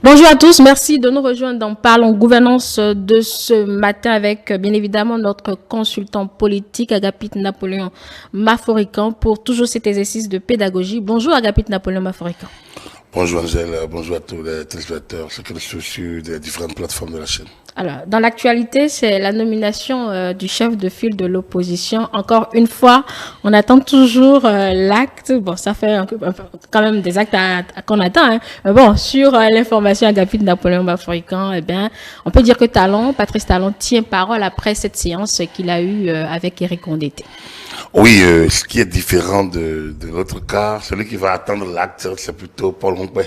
Bonjour à tous, merci de nous rejoindre dans Parlons Gouvernance de ce matin avec bien évidemment notre consultant politique Agapit Napoléon Maforican pour toujours cet exercice de pédagogie. Bonjour Agapit Napoléon Maforican. Bonjour Angèle, bonjour à tous les téléspectateurs, ceux qui nous suivent sur les différentes plateformes de la chaîne. Alors, dans l'actualité, c'est la nomination du chef de file de l'opposition. Encore une fois, on attend toujours l'acte. Bon, ça fait quand même des actes qu'on attend. Hein. Bon, sur l'information Agapit Napoléon Maforican, eh bien, on peut dire que Patrice Talon tient parole après cette séance qu'il a eue avec Éric Ondetté. Oui, ce qui est différent de l'autre cas, celui qui va attendre l'acte, c'est plutôt Paul Rompé.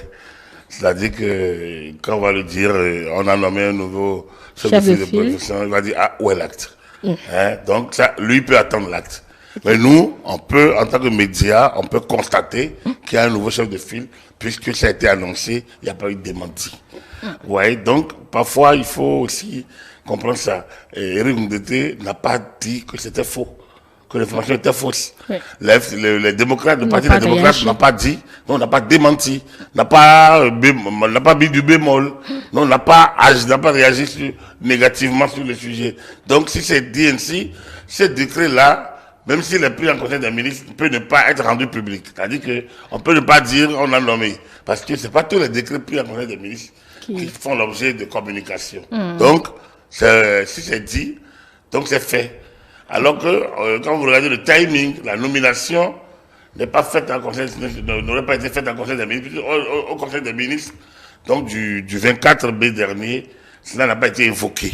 C'est-à-dire que quand on va lui dire, on a nommé un nouveau chef de file de production, il va dire, ah, où est l'acte? Hein? Donc, ça, lui peut attendre l'acte. Mais nous, on peut, en tant que média, on peut constater qu'il y a un nouveau chef de file, puisque ça a été annoncé, il n'y a pas eu de démenti. Ouais, donc, parfois, il faut aussi comprendre ça. Et Éric Ondetté n'a pas dit que c'était faux, que l'information était fausse. Oui. Les démocrates, le parti des démocrates n'a pas dit, non, n'a pas démenti, n'a pas mis du bémol, non, n'a pas réagi négativement sur le sujet. Donc, si c'est dit ainsi, ce décret-là, même s'il est pris en conseil des ministres, peut ne pas être rendu public. C'est-à-dire qu'on peut ne pas dire on a nommé. Parce que ce n'est pas tous les décrets pris en conseil des ministres qui font l'objet de communication. Donc, si c'est dit, donc c'est fait. Alors que quand vous regardez le timing, la nomination n'est pas faite en conseil, n'aurait pas été faite en conseil des ministres, au conseil des ministres, donc du 24 mai dernier, cela n'a pas été évoqué.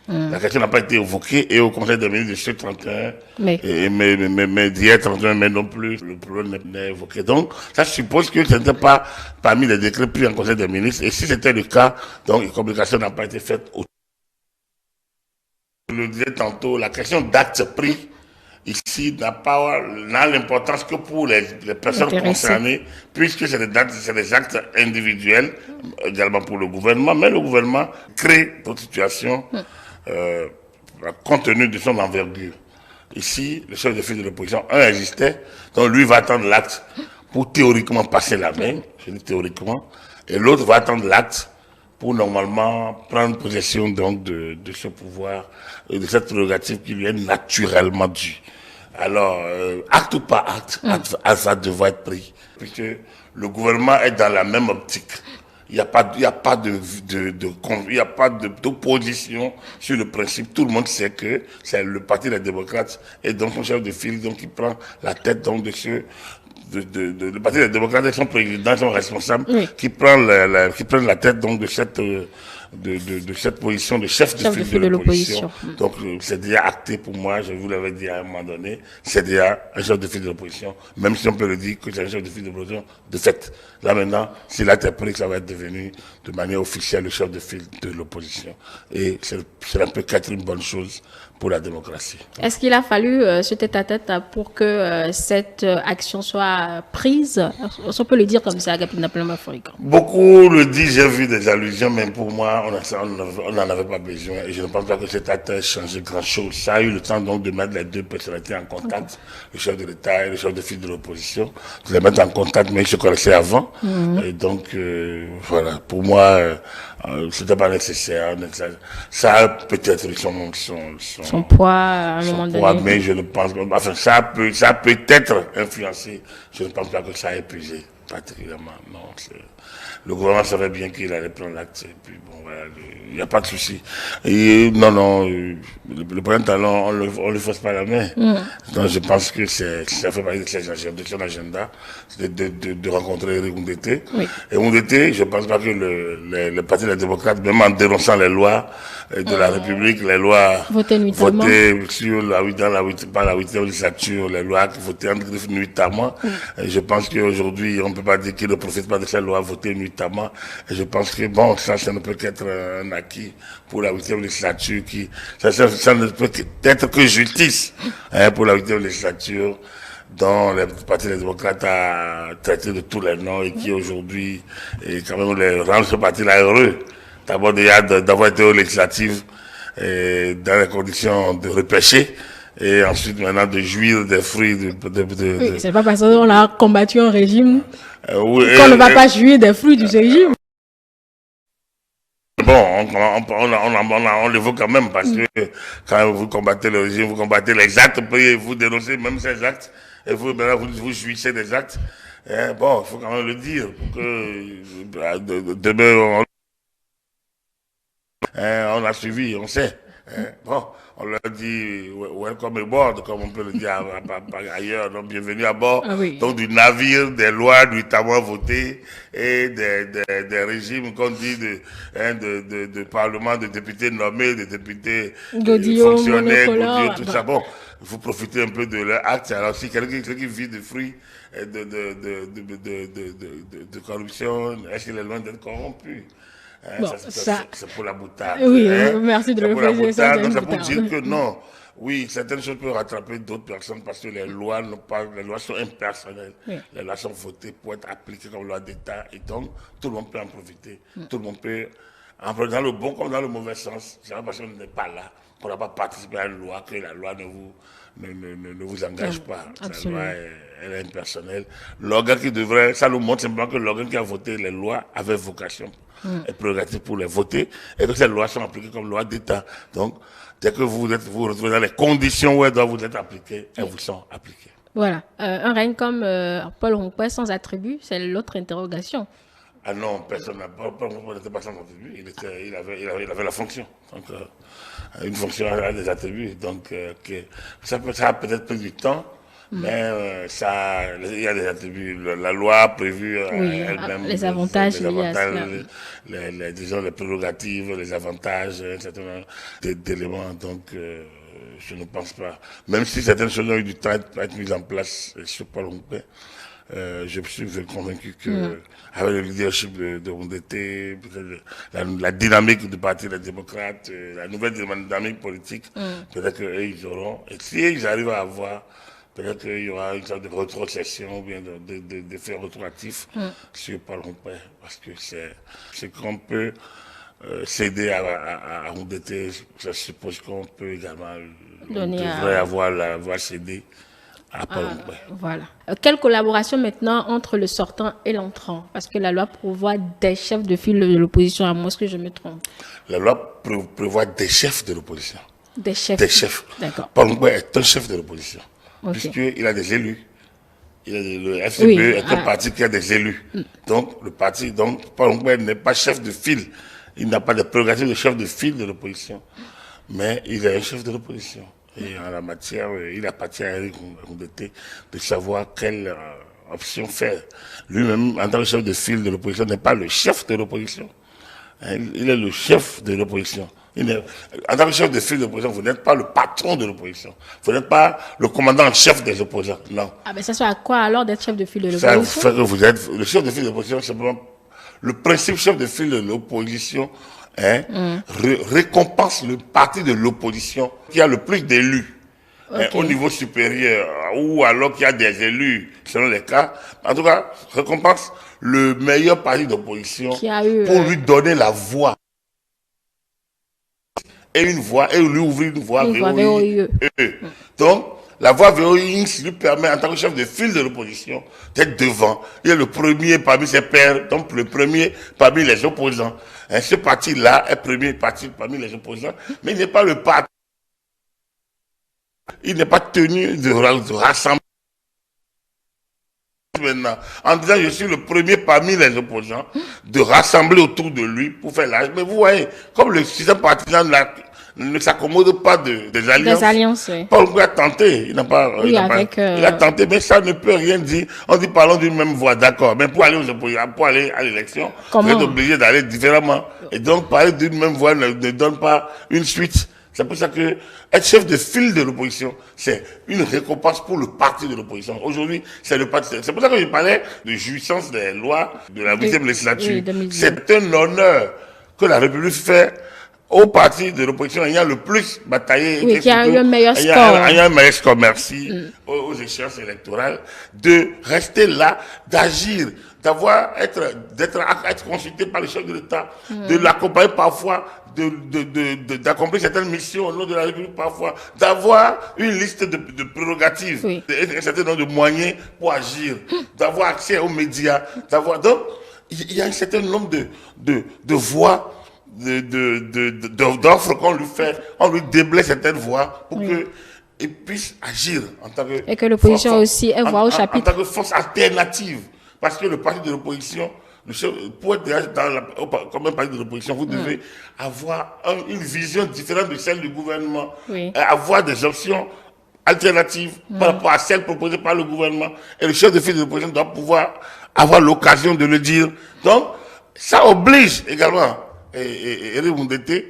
La question n'a pas été évoquée et au conseil des ministres de ce 31, mais d'hier 31 mai non plus, le problème n'est évoqué. Donc, ça suppose que ce n'était pas parmi les décrets pris en conseil des ministres, et si c'était le cas, donc une communication n'a pas été faite au. Je le disais tantôt, la question d'actes pris ici n'a l'importance que pour les personnes concernées, puisque c'est des actes individuels, également pour le gouvernement, mais le gouvernement crée d'autres situations compte tenu de son envergure. Ici, le chef de file de l'opposition, un existait, donc lui va attendre l'acte pour théoriquement passer la main, je dis théoriquement, et l'autre va attendre l'acte pour normalement prendre possession donc de ce pouvoir et de cette prérogative qui lui est naturellement due. Alors, acte ou pas acte, ça devrait être pris, puisque le gouvernement est dans la même optique. Il n'y a pas d'opposition sur le principe. Tout le monde sait que c'est le Parti des démocrates et donc son chef de file donc qui prend la tête donc de ce le Parti des démocrates et son président, son responsable, qui prennent la tête donc de cette position de chef de file de l'opposition. Donc c'est déjà acté pour moi, je vous l'avais dit à un moment donné, c'est déjà un chef de file de l'opposition, même si on peut le dire que c'est un chef de file de l'opposition de fait. Là maintenant, si l'acte est pris, ça va être devenu de manière officielle le chef de file de l'opposition. Et c'est un peu qu'être une bonne chose pour la démocratie. Est-ce qu'il a fallu ce tête-à-tête pour que cette action soit prise? On peut le dire comme ça, Agapit Napoléon Maforican. Beaucoup le disent, j'ai vu des allusions, mais pour moi, on n'en avait pas besoin. Et je ne pense pas que cet acte ait changé grand-chose. Ça a eu le temps donc de mettre les deux personnalités en contact, le chef de l'État et le chef de file de l'opposition, de les mettre en contact, mais ils se connaissaient avant. Et donc, voilà, pour moi, c'était pas nécessaire. Ça a peut-être son poids à un moment donné. Mais je ne pense pas. Enfin, ça peut être influencé. Je ne pense pas que ça a épuisé particulièrement. Non, le gouvernement savait bien qu'il allait prendre l'acte. Et puis bon, voilà, il n'y a pas de souci. Et non, le président Talon, on ne lui force pas la main. Donc je pense que ça fait partie de son agenda de rencontrer Éric Ondetté. Et Ondetté, je ne pense pas que le Parti des démocrates, même en dénonçant les lois de la République, les lois votées sur par la 8e législature, les lois votées nuitamment, je pense qu'aujourd'hui, on ne peut pas dire qu'il ne profite pas de ces lois votées nuitamment. Et je pense que bon, ça ne peut qu'être un acquis pour la 8e législature ça ne peut être que justice pour la 8e législature dont le Parti des démocrates a traité de tous les noms et qui aujourd'hui quand même rend ce parti-là heureux. D'abord déjà d'avoir été aux législatives dans les conditions de repêcher et ensuite maintenant de jouir des fruits Oui, c'est pas parce qu'on a combattu un régime qu'on ne va pas jouir des fruits du régime. bon, on l'évoque quand même parce que quand vous combattez le régime, vous combattez les actes, puis vous dénoncez même ces actes, et vous, maintenant, vous jouissez des actes. Bon, il faut quand même le dire pour que demain, on a suivi, on sait. Bon, on leur dit welcome aboard, comme on peut le dire ailleurs, donc bienvenue à bord, Ah oui. donc du navire, des lois notamment votées et des régimes qu'on dit de parlement, de députés nommés, de députés Godillot, fonctionnaires, monocolore, Godillot, tout ça. Bon, il faut profiter un peu de leur acte. Alors si quelqu'un qui vit de fruits de corruption, est-ce qu'il est loin d'être corrompu? Bon, C'est pour la boutade. Oui, merci de le préciser. préciser. C'est pour dire que non. Oui, certaines choses peuvent rattraper d'autres personnes parce que les lois sont impersonnelles. Oui. Les lois sont votées pour être appliquées comme loi d'État et donc tout le monde peut en profiter. Tout le monde peut, dans le bon comme dans le mauvais sens. C'est pas parce qu'on n'est pas là, qu'on n'a pas participé à une loi que la loi ne vous engage pas. La loi elle est impersonnelle. L'organe qui devrait, ça nous montre simplement que l'organe qui a voté les lois avait vocation et prérogative pour les voter et que ces lois sont appliquées comme loi d'État. Donc, dès que vous vous retrouvez dans les conditions où elles doivent vous être appliquées, elles vous sont appliquées. Voilà. Un règne comme Paul Roncquois sans attribut, c'est l'autre interrogation. Ah non, personne n'a pas. Paul Roncquois n'était pas sans attribut. Il avait la fonction. Donc, une fonction a des attributs. Donc, ça a peut-être pris du temps. Mais il y a des attributs. La loi a prévu elle-même les avantages, disons les prérogatives, les avantages, un certain nombre d'éléments. Donc, je ne pense pas. Même si certaines choses ont eu du temps à être mises en place sur Paul Roncquois, je suis convaincu que avec le leadership de Rondeté, la dynamique du Parti des démocrates, la nouvelle dynamique politique, peut-être qu'eux, ils auront. Et si ils arrivent à avoir, peut-être qu'il y aura une sorte de rétrocession ou bien d'effet rétroactif sur Paul Roncquois, parce que c'est qu'on peut céder à Rondeté, je suppose qu'on peut également, avoir cédé à Paul Roncquois. Voilà. Quelle collaboration maintenant entre le sortant et l'entrant? Parce que la loi prévoit des chefs de file de l'opposition, à moins que je me trompe. La loi prévoit des chefs de l'opposition. Des chefs. Des chefs. D'accord. Paul Roncquois est un chef de l'opposition. Puisqu'il a des élus. Le FCB est un parti qui a des élus. Donc, Paul Roncquois n'est pas chef de file. Il n'a pas de prérogative de chef de file de l'opposition. Mais il est un chef de l'opposition. Et en la matière, il appartient à Éric Rondeté de savoir quelle option faire. Lui-même, en tant que chef de file de l'opposition, n'est pas le chef de l'opposition. Il est le chef de l'opposition. En tant que chef de file de l'opposition, vous n'êtes pas le patron de l'opposition. Vous n'êtes pas le commandant en chef des opposants. Non. Ah ben ça sert à quoi alors d'être chef de file de l'opposition? Ça fait que vous êtes le chef de file de l'opposition, simplement le principe chef de file de l'opposition récompense le parti de l'opposition qui a le plus d'élus au niveau supérieur ou alors qu'il y a des élus selon les cas. En tout cas, récompense le meilleur parti d'opposition pour lui donner la voix. Et lui ouvrir une voie VOIE. Donc, la voie VOIE lui permet, en tant que chef de file de l'opposition, d'être devant. Il est le premier parmi ses pairs, donc le premier parmi les opposants. Ce parti-là est premier parti parmi les opposants, mais il n'est pas le parti. Il n'est pas tenu de rassembler. Maintenant, en disant je suis le premier parmi les opposants, de rassembler autour de lui pour faire l'âge. Mais vous voyez, comme le système partisan ne s'accommode pas des alliances. Des alliances, oui. Paul Roncquois a tenté, il a tenté, mais ça ne peut rien dire. On dit parlons d'une même voix, d'accord, mais pour aller à l'élection, vous êtes obligé d'aller différemment. Et donc parler d'une même voix ne donne pas une suite. C'est pour ça que être chef de file de l'opposition, c'est une récompense pour le parti de l'opposition. Aujourd'hui, c'est le parti. C'est pour ça que je parlais de jouissance des lois de la 8e législature. C'est un honneur que la République fait au parti de l'opposition ayant le plus bataillé. Oui, qui a eu un meilleur score. Ayant un meilleur score, merci, aux échéances électorales, de rester là, d'agir, d'être consulté par le chef de l'État, de l'accompagner parfois, d'accomplir certaines missions au nom de la République parfois, d'avoir une liste de prérogatives, un certain nombre de moyens pour agir, d'avoir accès aux médias, donc il y a un certain nombre de voies d'offres qu'on lui fait, on lui déblaye certaines voies pour qu'il puisse agir en tant que... Et que l'opposition aussi ait voix au chapitre. En tant que force alternative. Parce que le parti de l'opposition, pour être comme un parti de l'opposition, vous devez avoir une vision différente de celle du gouvernement. Avoir des options alternatives par rapport à celles proposées par le gouvernement. Et le chef de file de l'opposition doit pouvoir avoir l'occasion de le dire. Donc, ça oblige également Eric Moundete,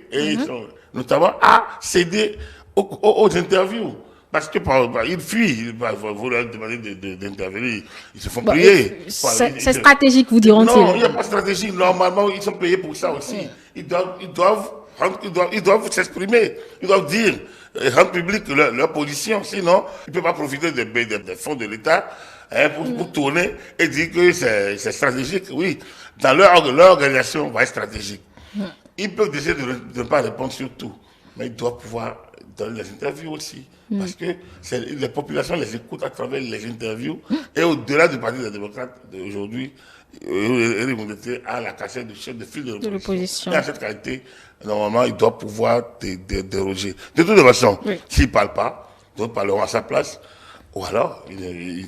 notamment, à céder aux interviews. Parce que il fuit, vous leur demandez d'intervenir, ils se font payer. C'est stratégique, vous diront-ils. Non, il n'y a pas de stratégie. Normalement, ils sont payés pour ça aussi. Ils doivent s'exprimer. Ils doivent dire, rendre public leur position. Sinon, ils ne peuvent pas profiter des fonds de l'État pour tourner et dire que c'est stratégique. Oui, dans leur organisation va être stratégique. Ils peuvent décider de ne pas répondre sur tout, mais ils doivent pouvoir donner les interviews aussi. Parce que les populations les écoutent à travers les interviews. Et au-delà du Parti des démocrates d'aujourd'hui, Eric Moundete a la casquette de chef de file de l'opposition. Et à cette qualité, normalement, il doit pouvoir déroger. De toute façon, s'il ne parle pas, d'autres parleront à sa place. Ou alors,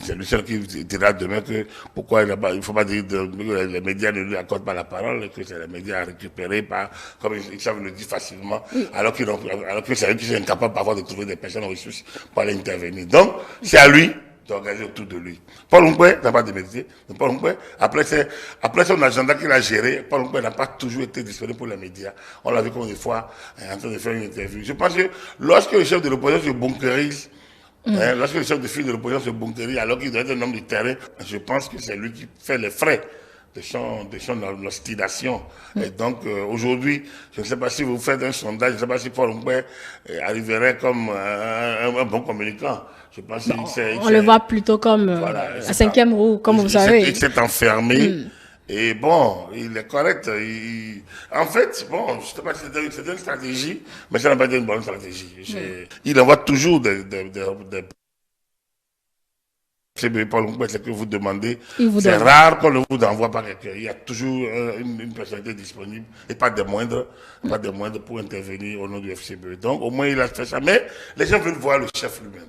c'est le seul qui dira demain que pourquoi il ne faut pas dire que les médias ne lui accordent pas la parole, que c'est les médias récupérés par, comme ils savent le dire facilement, alors que c'est eux qui sont incapables parfois de trouver des personnes en ressources pour aller intervenir. Donc, c'est à lui d'organiser autour de lui. Paul Hongoué n'a pas de métier. Paul Hongoué, après son agenda qu'il a géré, Paul Hongoué n'a pas toujours été disponible pour les médias. On l'a vu comme des fois en train de faire une interview. Je pense que lorsque le chef de l'opposition se bunkérise, lorsque le chef de file de l'opposition se bunkérise, alors qu'il doit être un homme de terrain, je pense que c'est lui qui fait les frais de son obstination. Et donc, aujourd'hui, je ne sais pas si vous faites un sondage, je ne sais pas si Paul Hongoué arriverait comme un bon communicant. Je pense on le voit plutôt comme la cinquième roue, comme vous savez. Il s'est enfermé. Et bon, il est correct. En fait, bon, je ne sais pas si c'est une stratégie, mais ça n'a pas été une bonne stratégie. Il envoie toujours des Paul Hongoué, c'est que vous demandez. C'est rare qu'on ne vous envoie pas quelqu'un. Il y a toujours une personnalité disponible et pas des moindres pour intervenir au nom du FCBE. Donc, au moins, il a fait ça. Mais les gens veulent voir le chef lui-même.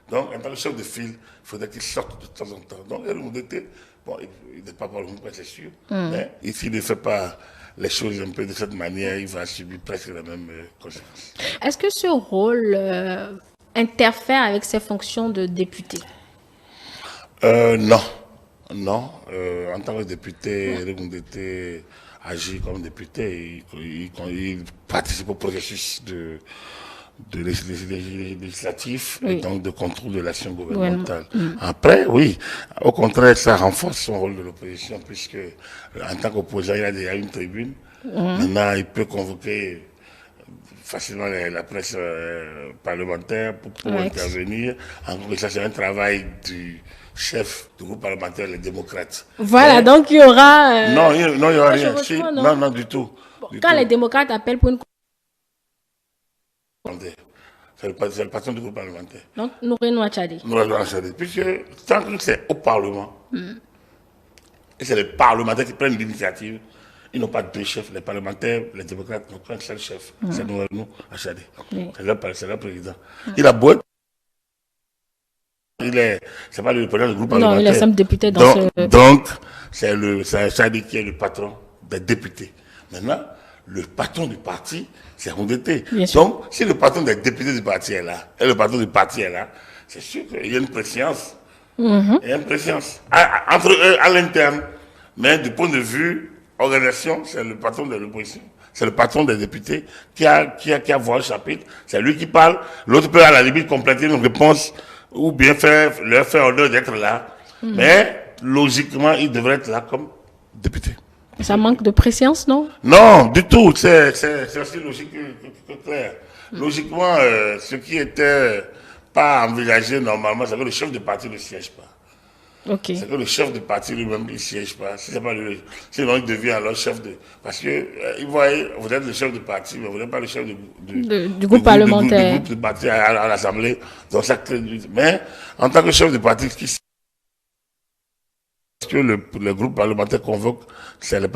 Donc, en tant que chef de file, il faudrait qu'il sorte de temps en temps. Donc, Eric Moundete, bon, il n'est pas Paul Hongoué, c'est sûr. Mais s'il ne fait pas les choses un peu de cette manière, il va subir presque les mêmes conséquences. Est-ce que ce rôle interfère avec ses fonctions de député? Non. En tant que député, Eric Moundete agit comme député. Il participe au processus législatif et donc de contrôle de l'action gouvernementale. Après, oui, au contraire, ça renforce son rôle de l'opposition puisque en tant qu'opposant, il a déjà une tribune. Maintenant, il peut convoquer facilement la presse parlementaire pour intervenir. En gros, ça, c'est un travail du chef du groupe parlementaire, les démocrates. Voilà, donc il y aura... Non, il n'y aura rien. Non, du tout. Bon, quand les démocrates appellent pour une... C'est le patron du groupe parlementaire. Donc, Nouré Nouachadi. Puisque tant que c'est au Parlement, et c'est les parlementaires qui prennent l'initiative, ils n'ont pas deux chefs. Les parlementaires, les démocrates n'ont qu'un seul chef. C'est Nouré Nouachadi. C'est leur président. Il a beau. C'est pas le président du groupe parlementaire. Non, il est simple député donc, c'est Chadi qui est le patron des députés. Maintenant, le patron du parti, c'est Moundete. Donc, si le patron des députés du parti est là, et le patron du parti est là, c'est sûr qu'il y a une préscience. Il y a une préscience entre eux à l'interne. Mais du point de vue organisation, c'est le patron de l'opposition. C'est le patron des députés qui a voix au chapitre. C'est lui qui parle. L'autre peut à la limite compléter une réponse ou bien leur faire honneur d'être là. Mais logiquement, il devrait être là comme député. Ça manque de préscience, non? Non, du tout. C'est aussi logique que clair. Logiquement, ce qui était pas envisagé normalement, c'est que le chef de parti ne siège pas. C'est que le chef de parti lui-même ne siège pas. Si c'est pas lui, sinon il devient alors chef de... Parce que vous êtes le chef de parti, mais vous n'êtes pas le chef du groupe parlementaire. Du groupe de parti à l'Assemblée. Donc ça crée... Mais en tant que chef de parti, lorsque le groupe parlementaire convoque, c'est le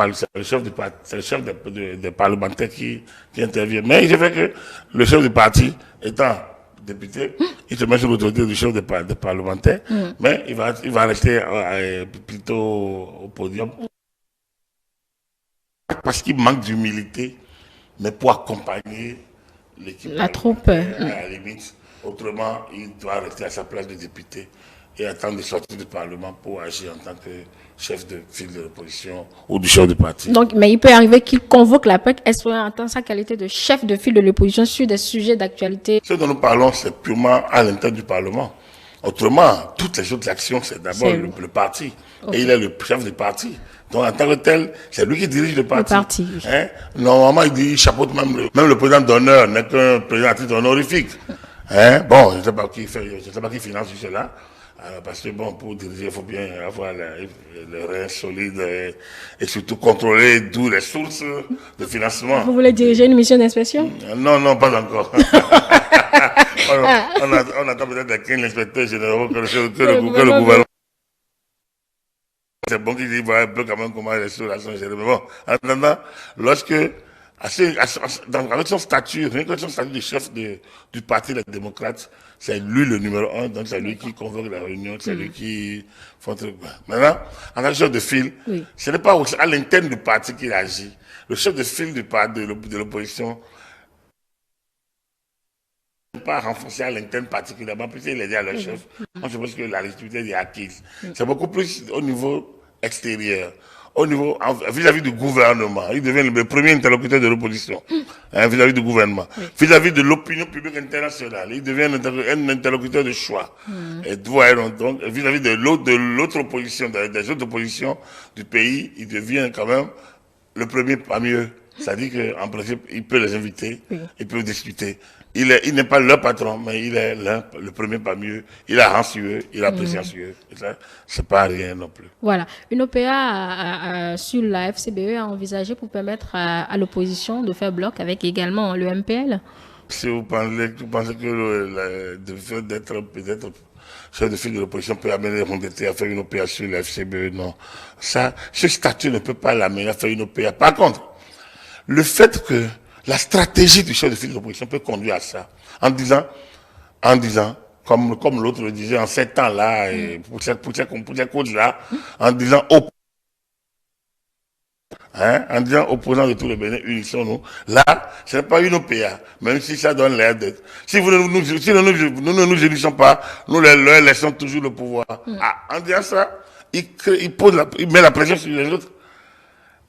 chef du parti, c'est le chef des parlementaires qui intervient. Mais il fait que le chef du parti étant député, il se met sur l'autorité du chef des parlementaires, mais il va rester plutôt au podium. Parce qu'il manque d'humilité, mais pour accompagner l'équipe. La troupe. À la limite. Autrement, il doit rester à sa place de député et attendre de sortir du Parlement pour agir en tant que chef de file de l'opposition ou du chef du parti. Donc, mais il peut arriver qu'il convoque la PEC en sa qualité de chef de file de l'opposition sur des sujets d'actualité. Ce dont nous parlons, c'est purement à l'intérieur du Parlement. Autrement, toutes les autres actions, c'est d'abord le parti. Okay. Et il est le chef du parti. Donc, en tant que tel, c'est lui qui dirige le parti. Le parti. Hein? Normalement, il chapeaute même le président d'honneur, n'est qu'un président à titre honorifique. Hein? Bon, je ne sais pas qui finance cela. Parce que bon, pour diriger, il faut bien avoir les reins solides et surtout contrôler d'où les sources de financement. Vous voulez diriger une mission d'inspection? Non, pas encore. on attend peut-être des 15 inspecteurs généraux que le gouvernement. C'est bon qu'il dit un peu quand même comment les choses sont gérées. Mais bon, en attendant, lorsque avec son statut, de chef du parti des démocrates, c'est lui le numéro 1, donc c'est lui qui convoque la réunion, c'est lui qui fait un truc. Maintenant, en tant que chef de file, ce n'est pas à l'interne du parti qu'il agit. Le chef de file du parti de l'opposition n'est pas renforcé à l'interne particulièrement, puisqu'il est dit à leur chef. Moi, je pense que la légitimité est acquise. C'est beaucoup plus au niveau extérieur. Au niveau, vis-à-vis du gouvernement, il devient le premier interlocuteur de l'opposition, vis-à-vis du gouvernement. Vis-à-vis de l'opinion publique internationale, il devient un interlocuteur de choix. Et donc, vis-à-vis de l'autre opposition, des autres oppositions du pays, il devient quand même le premier parmi eux. C'est-à-dire qu'en principe, il peut les inviter, il peut discuter. Il n'est pas leur patron, mais il est le premier parmi eux. Il a rang sur eux, il a présence sur eux. Et ça, c'est pas rien non plus. Voilà. Une OPA sur la FCBE a envisagé pour permettre à l'opposition de faire bloc avec également le MPL. Si vous pensez que le fait d'être peut-être chef de file de l'opposition peut amener Rondeté à faire une OPA sur la FCBE, non. Ce statut ne peut pas l'amener à faire une OPA. Par contre, le fait que la stratégie du chef de file de l'opposition peut conduire à ça, en disant, comme l'autre le disait, en 7 ans-là, et pour ces causes-là, en disant, opposants de tout le Bénin, unissons-nous. Là, ce n'est pas une OPA, même si ça donne l'air d'être. Si nous ne nous unissons pas, nous leur laissons toujours le pouvoir. En disant ça, il met la pression sur les autres.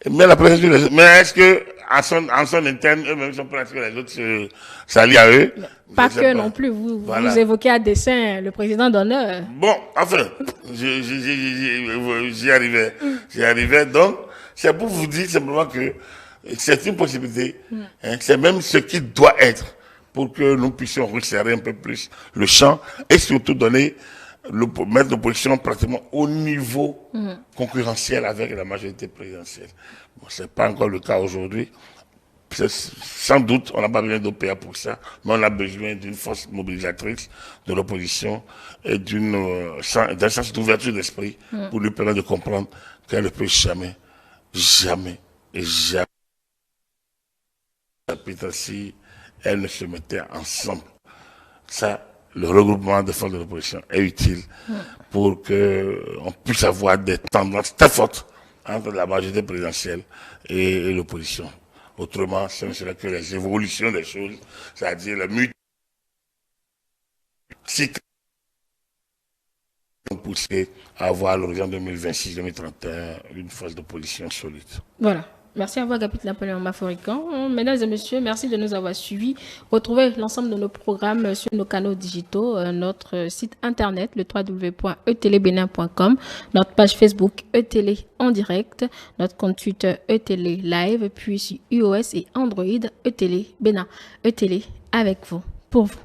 Mais est-ce que, en son interne, eux-mêmes sont prêts à ce que les autres s'allient à eux? Pas que non plus. Vous évoquez à dessein le président d'honneur. Bon, enfin, j'y arrivais. Donc, c'est pour vous dire simplement que c'est une possibilité. C'est même ce qui doit être pour que nous puissions resserrer un peu plus le champ et surtout mettre l'opposition pratiquement au niveau concurrentiel avec la majorité présidentielle. Bon, ce n'est pas encore le cas aujourd'hui. Sans doute, on n'a pas besoin d'OPA pour ça, mais on a besoin d'une force mobilisatrice de l'opposition et d'un sens d'ouverture d'esprit pour lui permettre de comprendre qu'elle ne peut jamais, si elle ne se mettait ensemble. Ça, le regroupement des forces de l'opposition est utile pour qu'on puisse avoir des tendances très fortes entre la majorité présidentielle et l'opposition. Autrement, ce ne serait que les évolutions des choses, c'est-à-dire la mutation poussée à avoir à l'horizon 2026-2031 une phase d'opposition solide. Voilà. Merci à vous, Agapit Napoléon Maforican. Mesdames et messieurs, merci de nous avoir suivis. Retrouvez l'ensemble de nos programmes sur nos canaux digitaux, notre site internet, le www.etelebenin.com, notre page Facebook Etele en direct, notre compte Twitter Etele Live, puis sur iOS et Android Etele Benin. Etele avec vous, pour vous.